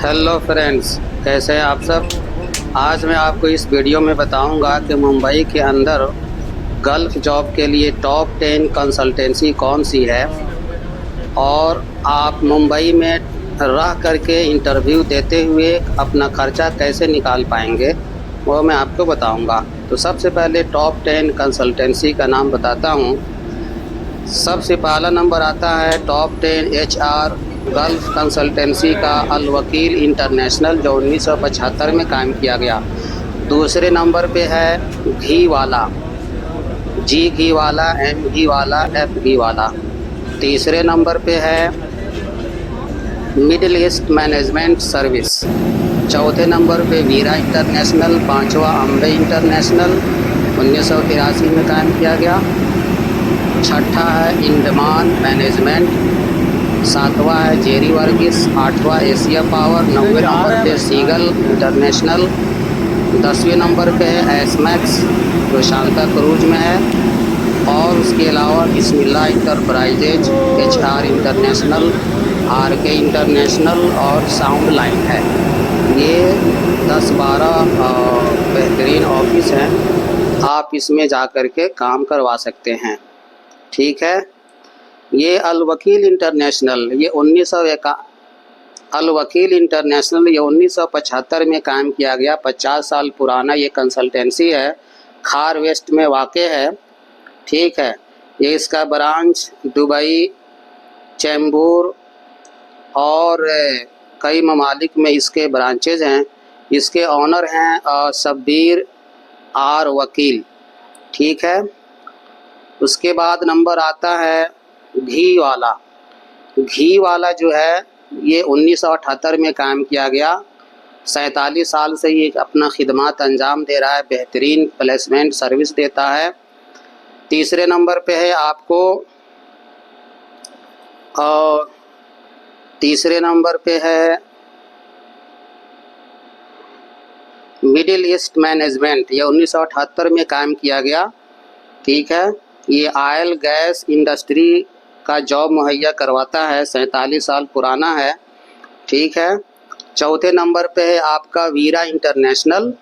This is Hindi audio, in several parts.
हेलो फ्रेंड्स, कैसे हैं आप सब। आज मैं आपको इस वीडियो में बताऊंगा कि मुंबई के अंदर गल्फ जॉब के लिए टॉप 10 कंसल्टेंसी कौन सी है और आप मुंबई में रह करके इंटरव्यू देते हुए अपना खर्चा कैसे निकाल पाएंगे, वो मैं आपको बताऊंगा। तो सबसे पहले टॉप 10 कंसल्टेंसी का नाम बताता हूं। सबसे पहला नंबर आता है टॉप 10 HR गल्फ कंसल्टेंसी का अल वकील इंटरनेशनल, जो 1975 में कायम किया गया। दूसरे नंबर पे है घी वाला, घी वाला, घी वाला, घी वाला। तीसरे नंबर पे है मिडिल ईस्ट मैनेजमेंट सर्विस। चौथे नंबर पे वीरा इंटरनेशनल, पांचवा अम्बे इंटरनेशनल, 1983 में कायम किया गया। छठा है इंडमान मैनेजमेंट। सातवां है जेरी वर्गिस। आठवां एशिया पावर। 9वें नंबर पे सीगल इंटरनेशनल। 10वें नंबर पे है एसमैक्स, जो शांता क्रूज में है। और उसके अलावा Bismillah enterprises, HR international, RK international और साउंड लाइन है। ये 10-12 बेहतरीन ऑफिस हैं, आप इसमें जा कर के काम करवा सकते हैं। ठीक है। ये अल वकील इंटरनेशनल, ये 1975 में कायम किया गया। 50 साल पुराना ये कंसल्टेंसी है। खार वेस्ट में वाक़े है। ठीक है। ये इसका ब्रांच दुबई, चैम्बूर और कई ममालिक में इसके ब्रांचेज हैं। इसके ऑनर हैं शब्बीर आर वकील। ठीक है। उसके बाद नंबर आता है घी वाला। घी वाला जो है ये 1978 में कायम किया गया। 47 साल से ये अपना खिदमात अंजाम दे रहा है, बेहतरीन प्लेसमेंट सर्विस देता है। तीसरे नंबर पे है आपको तीसरे नंबर पे है मिडिल ईस्ट मैनेजमेंट, ये 1978 में कायम किया गया। ठीक है। ये ऑयल गैस इंडस्ट्री का जॉब मुहैया करवाता है। 47 साल पुराना है। ठीक है। चौथे नंबर पे है आपका वीरा इंटरनेशनल।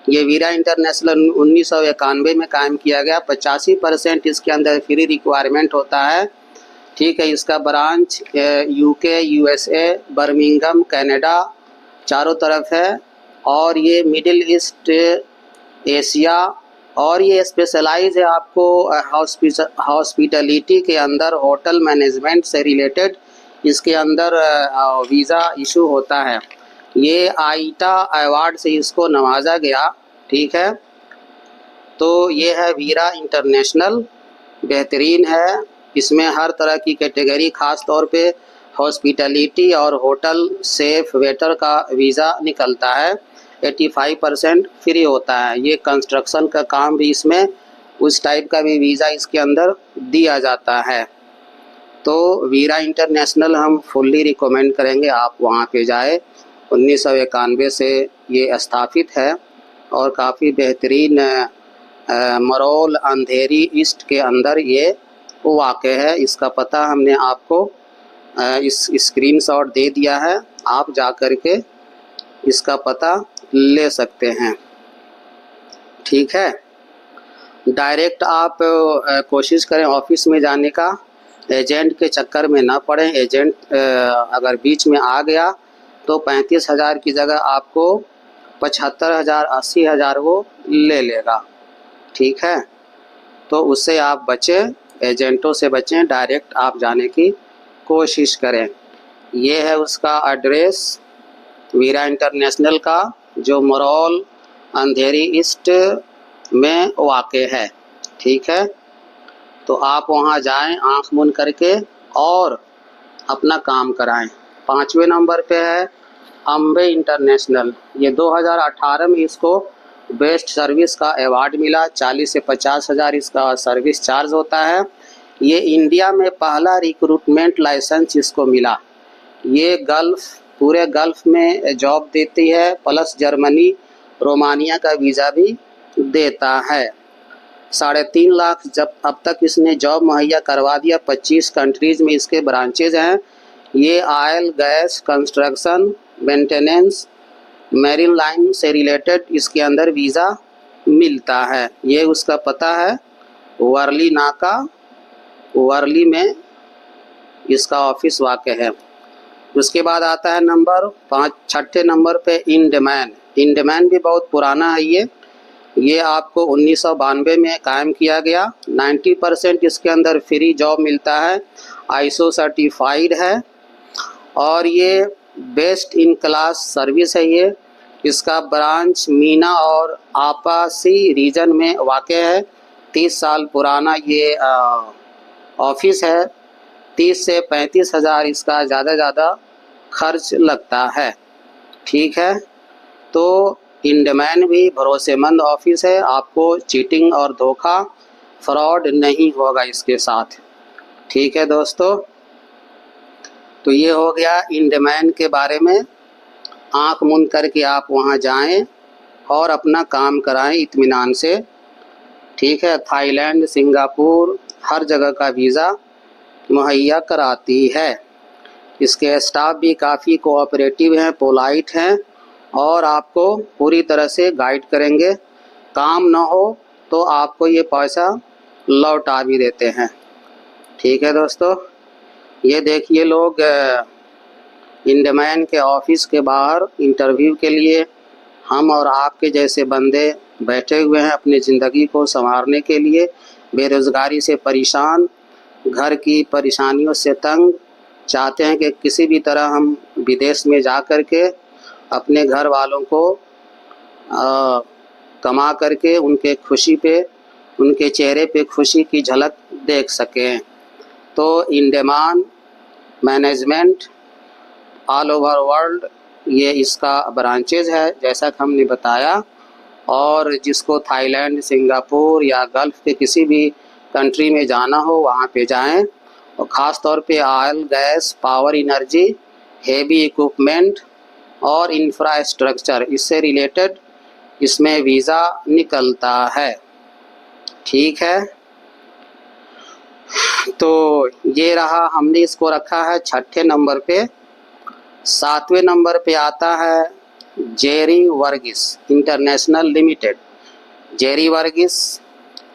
ये वीरा इंटरनेशनल 1991 में कायम किया गया। 85% इसके अंदर फ्री रिक्वायरमेंट होता है। ठीक है। इसका branch UK, USA, Birmingham, Canada चारों तरफ है। और ये मिडिल ईस्ट, एशिया, और ये स्पेशलाइज है आपको हॉस्पिटलिटी के अंदर, होटल मैनेजमेंट से रिलेटेड इसके अंदर वीज़ा इशू होता है। ये आईटा अवार्ड से इसको नवाजा गया। ठीक है। तो ये है वीरा इंटरनेशनल, बेहतरीन है। इसमें हर तरह की कैटेगरी, ख़ास तौर पे हॉस्पिटलिटी और होटल सेफ वेटर का वीज़ा निकलता है। 85% फ्री होता है। ये कंस्ट्रक्शन का काम भी इसमें, उस टाइप का भी वीज़ा इसके अंदर दिया जाता है। तो वीरा इंटरनेशनल हम फुल्ली रिकमेंड करेंगे, आप वहाँ पे जाए। 1991 से ये स्थापित है और काफ़ी बेहतरीन मरोल अंधेरी ईस्ट के अंदर ये वाक़े है। इसका पता हमने आपको इस स्क्रीनशॉट दे दिया है, आप जा कर के इसका पता ले सकते हैं। ठीक है। डायरेक्ट आप कोशिश करें ऑफिस में जाने का, एजेंट के चक्कर में ना पड़ें। एजेंट अगर बीच में आ गया तो 35,000 की जगह आपको 75,000, 80,000 वो ले लेगा। ठीक है। तो उससे आप बचें, एजेंटों से बचें, डायरेक्ट आप जाने की कोशिश करें। ये है उसका एड्रेस वीरा इंटरनेशनल का, जो मरोल अंधेरी ईस्ट में वाक़े है। ठीक है। तो आप वहाँ जाएं आँख मूंद करके और अपना काम कराएं। 5वें नंबर पे है अम्बे इंटरनेशनल। ये 2018 में इसको बेस्ट सर्विस का अवार्ड मिला। 40 से 50,000 इसका सर्विस चार्ज होता है। ये इंडिया में पहला रिक्रूटमेंट लाइसेंस इसको मिला। ये पूरे गल्फ में जॉब देती है, प्लस जर्मनी, रोमानिया का वीज़ा भी देता है। 3.5 लाख जब अब तक इसने जॉब मुहैया करवा दिया। 25 कंट्रीज़ में इसके ब्रांचेज हैं। ये oil gas, construction, maintenance, marine line से रिलेटेड इसके अंदर वीज़ा मिलता है। ये उसका पता है, वर्ली नाका, वर्ली में इसका ऑफिस वाक़ है। उसके बाद आता है नंबर 5, छठे नंबर पे इंडमान। इंडमान भी बहुत पुराना है। ये आपको 1992 में कायम किया गया। 90% इसके अंदर फ्री जॉब मिलता है, आईएसओ सर्टिफाइड है और ये बेस्ट इन क्लास सर्विस है। ये इसका ब्रांच मीना और आपासी रीजन में वाक़ है। 30 साल पुराना ये ऑफिस है। 30 से 35 हज़ार इसका ज़्यादा खर्च लगता है। ठीक है, तो इंडमान भी भरोसेमंद ऑफिस है। आपको चीटिंग और धोखा, फ्रॉड नहीं होगा इसके साथ। ठीक है दोस्तों, तो ये हो गया इंडमान के बारे में। आँख मूंद करके आप वहाँ जाएं और अपना काम कराएं इत्मीनान से। ठीक है, थाईलैंड, सिंगापुर हर जगह का वीज़ा मुहैया कराती है। इसके स्टाफ भी काफ़ी कोऑपरेटिव हैं, पोलाइट हैं और आपको पूरी तरह से गाइड करेंगे। काम ना हो तो आपको ये पैसा लौटा भी देते हैं। ठीक है दोस्तों, ये देखिए लोग इंडमान के ऑफिस के बाहर इंटरव्यू के लिए हम और आपके जैसे बंदे बैठे हुए हैं अपनी ज़िंदगी को संवारने के लिए। बेरोज़गारी से परेशान, घर की परेशानियों से तंग, चाहते हैं कि किसी भी तरह हम विदेश में जा कर के अपने घर वालों को कमा करके उनके खुशी पे, उनके चेहरे पे खुशी की झलक देख सकें। तो इंडमान मैनेजमेंट ऑल ओवर वर्ल्ड ये इसका ब्रांचेज है जैसा कि हमने बताया। और जिसको थाईलैंड, सिंगापुर या गल्फ़ के किसी भी कंट्री में जाना हो वहाँ पे जाएं। और ख़ास तौर पे oil, gas, power, energy, heavy equipment और इंफ्रास्ट्रक्चर इससे रिलेटेड इसमें वीज़ा निकलता है। ठीक है, तो ये रहा, हमने इसको रखा है छठे नंबर पे। 7वें नंबर पे आता है Jerry Varghese international limited. Jerry Varghese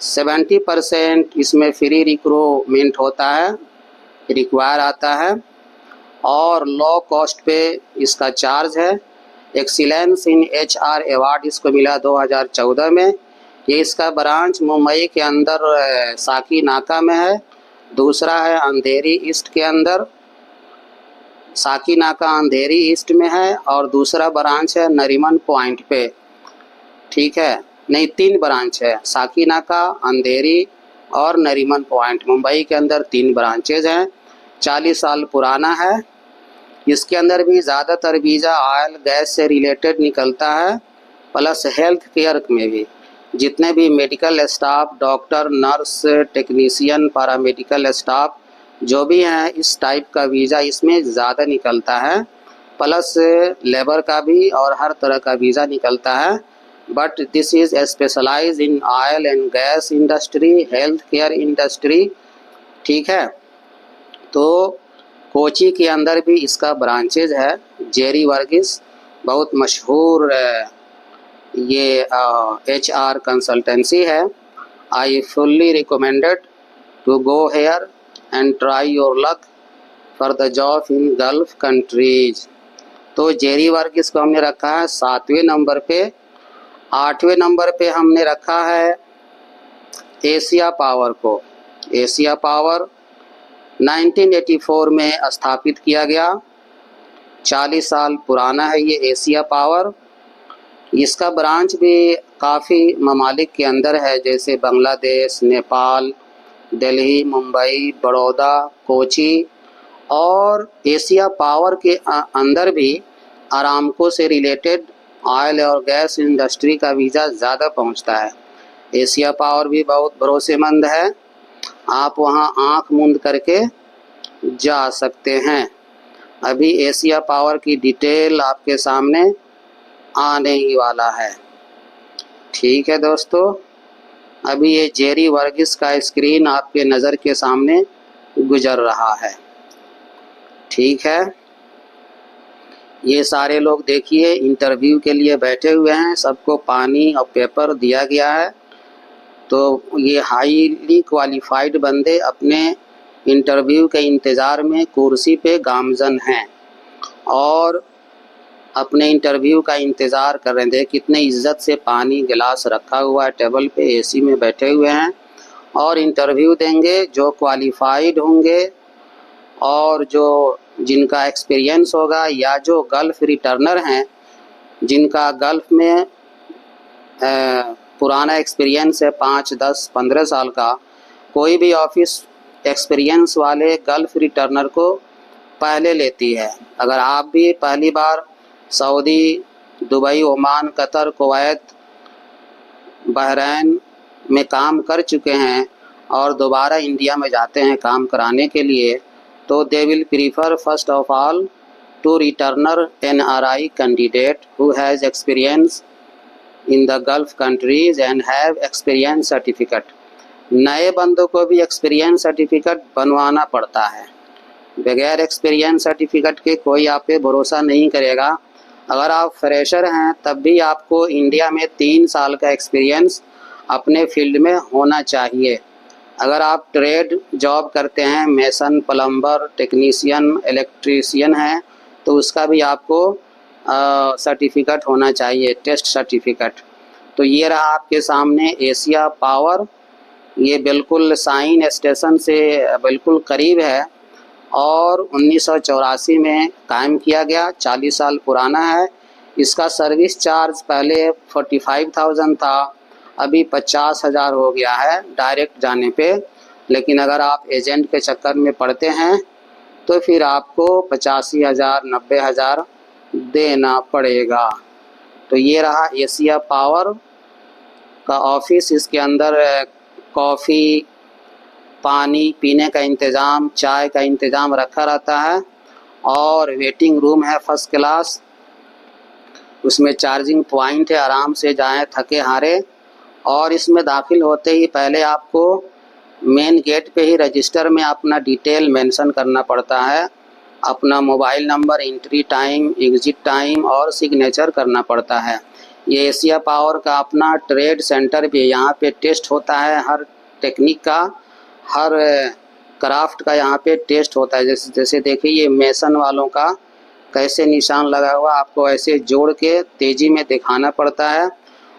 70% इसमें फ्री रिक्रूटमेंट होता है, रिक्वायर आता है और लो कॉस्ट पे इसका चार्ज है। एक्सीलेंस इन एचआर अवार्ड इसको मिला 2014 में। ये इसका ब्रांच मुंबई के अंदर साकी नाका में है। दूसरा है अंधेरी ईस्ट के अंदर, साकी नाका अंधेरी ईस्ट में है और दूसरा ब्रांच है नरीमन पॉइंट पे। ठीक है, नहीं 3 ब्रांच है, साकी नाका, अंधेरी और नरीमन पॉइंट। मुंबई के अंदर 3 ब्रांचेज हैं। 40 साल पुराना है। इसके अंदर भी ज़्यादातर वीज़ा ऑयल, गैस से रिलेटेड निकलता है, प्लस हेल्थ केयर में भी जितने भी medical staff, doctor, nurse, technician, paramedical staff जो भी हैं, इस टाइप का वीज़ा इसमें ज़्यादा निकलता है। प्लस लेबर का भी और हर तरह का वीज़ा निकलता है। But this is specialize in oil and gas industry, health care industry. ठीक है, तो कोची के अंदर भी इसका ब्रांचेज है। जेरी वर्गिस बहुत मशहूर ये HR कंसल्टेंसी है। I fully recommended to go here and try your luck for the job in Gulf countries. तो जेरी वर्गिस को हमने रखा है 7वें नंबर पे। 8वें नंबर पे हमने रखा है एशिया पावर को। एशिया पावर 1984 में स्थापित किया गया। 40 साल पुराना है ये एशिया पावर। इसका ब्रांच भी काफ़ी ममालिक के अंदर है, जैसे बांग्लादेश, नेपाल, दिल्ली, मुंबई, बड़ौदा, कोची। और एशिया पावर के अंदर भी आरामको से रिलेटेड ऑयल और गैस इंडस्ट्री का वीज़ा ज़्यादा पहुंचता है। एशिया पावर भी बहुत भरोसेमंद है, आप वहां आंख मूंद करके जा सकते हैं। अभी एशिया पावर की डिटेल आपके सामने आने ही वाला है। ठीक है दोस्तों, अभी ये जेरी वर्गिस का स्क्रीन आपके नज़र के सामने गुजर रहा है। ठीक है, ये सारे लोग देखिए इंटरव्यू के लिए बैठे हुए हैं, सबको पानी और पेपर दिया गया है। तो ये हाईली क्वालिफाइड बंदे अपने इंटरव्यू के इंतज़ार में कुर्सी पे गामजन हैं और अपने इंटरव्यू का इंतज़ार कर रहे थे। कितने इज्जत से पानी गिलास रखा हुआ है टेबल पे, एसी में बैठे हुए हैं और इंटरव्यू देंगे। जो क्वालिफाइड होंगे और जो जिनका एक्सपीरियंस होगा या जो गल्फ़ रिटर्नर हैं, जिनका गल्फ़ में पुराना एक्सपीरियंस है 5, 10, 15 साल का, कोई भी ऑफिस एक्सपीरियंस वाले गल्फ़ रिटर्नर को पहले लेती है। अगर आप भी पहली बार Saudi, Dubai, Oman, Qatar, Kuwait, Bahrain में काम कर चुके हैं और दोबारा इंडिया में जाते हैं काम कराने के लिए, तो they will prefer first of all to returner NRI candidate who has experience in the Gulf countries and have experience certificate. नए बंदों को भी एक्सपीरियंस सर्टिफिकेट बनवाना पड़ता है। बगैर एक्सपीरियंस सर्टिफिकेट के कोई आप पे भरोसा नहीं करेगा। अगर आप फ्रेशर हैं तब भी आपको इंडिया में 3 साल का एक्सपीरियंस अपने फील्ड में होना चाहिए। अगर आप ट्रेड जॉब करते हैं, मेसन, प्लम्बर, टेक्नीशियन, इलेक्ट्रीशियन हैं, तो उसका भी आपको सर्टिफिकेट होना चाहिए, टेस्ट सर्टिफिकेट। तो ये रहा आपके सामने एशिया पावर। ये बिल्कुल साइन स्टेशन से बिल्कुल करीब है और 1984 में कायम किया गया, 40 साल पुराना है। इसका सर्विस चार्ज पहले 45,000 था, अभी 50,000 हो गया है डायरेक्ट जाने पे। लेकिन अगर आप एजेंट के चक्कर में पड़ते हैं तो फिर आपको 85,000, 90,000 देना पड़ेगा। तो ये रहा एशिया पावर का ऑफिस। इसके अंदर कॉफ़ी, पानी पीने का इंतज़ाम, चाय का इंतज़ाम रखा रहता है और वेटिंग रूम है फर्स्ट क्लास। उसमें चार्जिंग पॉइंट है, आराम से जाएं थके हारे। और इसमें दाखिल होते ही पहले आपको मेन गेट पे ही रजिस्टर में अपना डिटेल मेंशन करना पड़ता है, अपना mobile number, entry time, exit time और सिग्नेचर करना पड़ता है। ये एशिया पावर का अपना ट्रेड सेंटर भी है। यहाँ पे टेस्ट होता है हर टेक्निक का, हर क्राफ्ट का यहाँ पे टेस्ट होता है। जैसे देखिए ये मेसन वालों का कैसे निशान लगा हुआ, आपको ऐसे जोड़ के तेज़ी में दिखाना पड़ता है।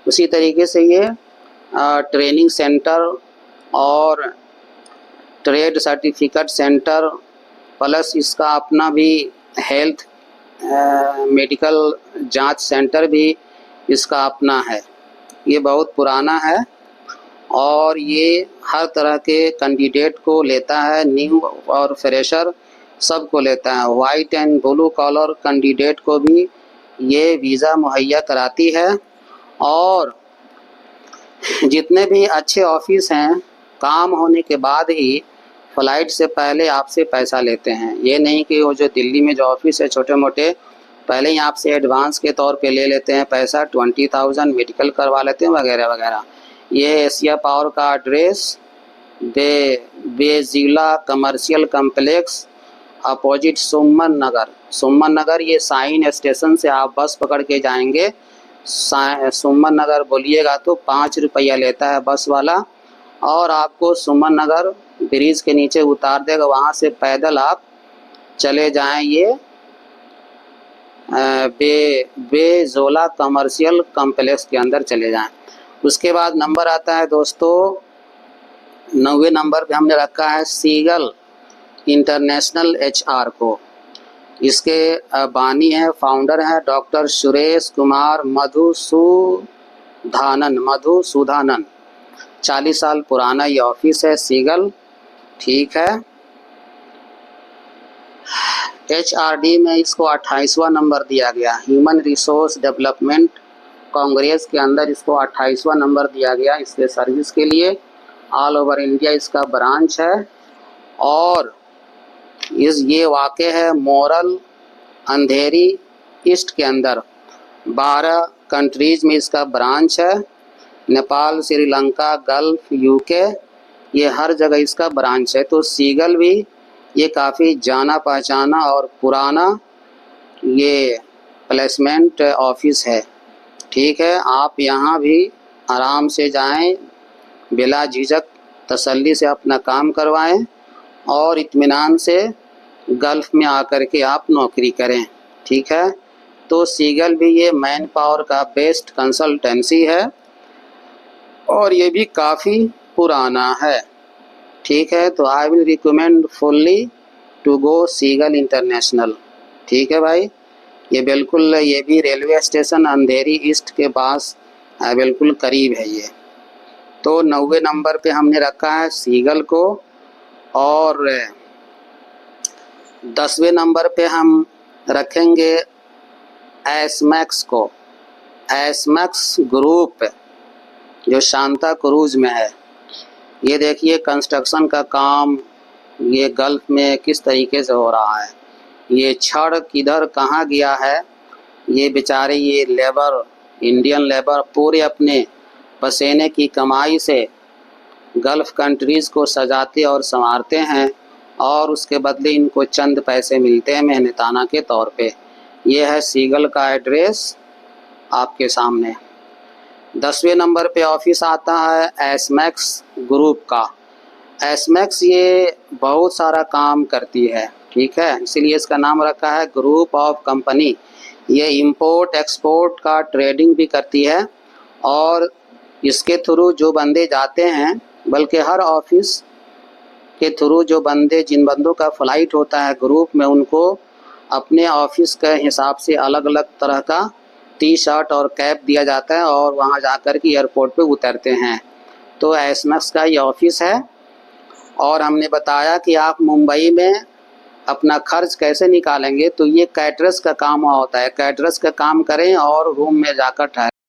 उसी तरीके से ये ट्रेनिंग सेंटर और ट्रेड सर्टिफिकेट सेंटर प्लस इसका अपना भी हेल्थ मेडिकल जांच सेंटर भी इसका अपना है। ये बहुत पुराना है और ये हर तरह के कैंडिडेट को लेता है, न्यू और फ्रेशर सबको लेता है। White and blue collar candidate को भी ये वीज़ा मुहैया कराती है। और जितने भी अच्छे ऑफिस हैं, काम होने के बाद ही फ़्लाइट से पहले आपसे पैसा लेते हैं। ये नहीं कि वो जो दिल्ली में जो ऑफिस है छोटे मोटे, पहले ही आपसे एडवांस के तौर पे ले लेते हैं पैसा, 20,000 मेडिकल करवा लेते हैं वगैरह वगैरह। ये एशिया पावर का address बेजिला commercial complex opposite Suman Nagar. Suman Nagar ये साइन स्टेशन से आप बस पकड़ के जाएंगे, सुमन नगर बोलिएगा तो 5 रुपया लेता है बस वाला और आपको सुमन नगर ब्रिज के नीचे उतार देगा। वहाँ से पैदल आप चले जाएं, ये बेजोला कमर्शियल कम्प्लेक्स के अंदर चले जाएं। उसके बाद नंबर आता है दोस्तों 9वें नंबर पे हमने रखा है सीगल इंटरनेशनल HR को। इसके बानी है, फाउंडर है डॉक्टर सुरेश कुमार मधुसूदनन। 40 साल पुराना ये ऑफिस है सीगल, ठीक है। HRD में इसको 28वां नंबर दिया गया। ह्यूमन रिसोर्स डेवलपमेंट कांग्रेस के अंदर इसको 28वां नंबर दिया गया इसके सर्विस के लिए। ऑल ओवर इंडिया इसका ब्रांच है और ये वाक़ है मोरल अंधेरी ईस्ट के अंदर। 12 कंट्रीज़ में इसका ब्रांच है, नेपाल, श्रीलंका, गल्फ़, UK, ये हर जगह इसका ब्रांच है। तो सीगल भी ये काफ़ी जाना पहचाना और पुराना ये प्लेसमेंट ऑफिस है, ठीक है। आप यहाँ भी आराम से जाएं, बिला झिझक तसल्ली से अपना काम करवाएं और इत्मीनान से गल्फ़ में आकर के आप नौकरी करें, ठीक है। तो सीगल भी ये मैन पावर का बेस्ट कंसल्टेंसी है और ये भी काफ़ी पुराना है, ठीक है। तो I will recommend fully to go Seagull International, ठीक है भाई। ये बिल्कुल, ये भी रेलवे स्टेशन अंधेरी ईस्ट के पास बिल्कुल करीब है ये। तो 90 नंबर पे हमने रखा है सीगल को और 10वें नंबर पे हम रखेंगे एसमैक्स को। एसमैक्स ग्रुप जो शांता क्रूज में है। ये देखिए कंस्ट्रक्शन का काम ये गल्फ़ में किस तरीके से हो रहा है। ये छड़ किधर कहाँ गया है, ये बेचारे ये लेबर, इंडियन लेबर पूरे अपने पसीने की कमाई से गल्फ़ कंट्रीज़ को सजाते और संवारते हैं और उसके बदले इनको चंद पैसे मिलते हैं मेहनताना के तौर पे। ये है सीगल का एड्रेस आपके सामने। 10वें नंबर पे ऑफिस आता है एसमैक्स ग्रुप का। एसमैक्स ये बहुत सारा काम करती है, ठीक है, इसीलिए इसका नाम रखा है ग्रुप ऑफ कंपनी। ये इंपोर्ट एक्सपोर्ट का ट्रेडिंग भी करती है और इसके थ्रू जो बंदे जाते हैं, बल्कि हर ऑफिस के थ्रू जो बंदे, जिन बंदों का फ़्लाइट होता है ग्रुप में, उनको अपने ऑफिस के हिसाब से अलग अलग तरह का टी शर्ट और कैप दिया जाता है और वहाँ जाकर के एयरपोर्ट पे उतरते हैं। तो एसमैक्स का ये ऑफिस है। और हमने बताया कि आप मुंबई में अपना खर्च कैसे निकालेंगे, तो ये कैटरर्स का काम होता है। कैटरर्स का काम करें और रूम में जाकर ठहरें।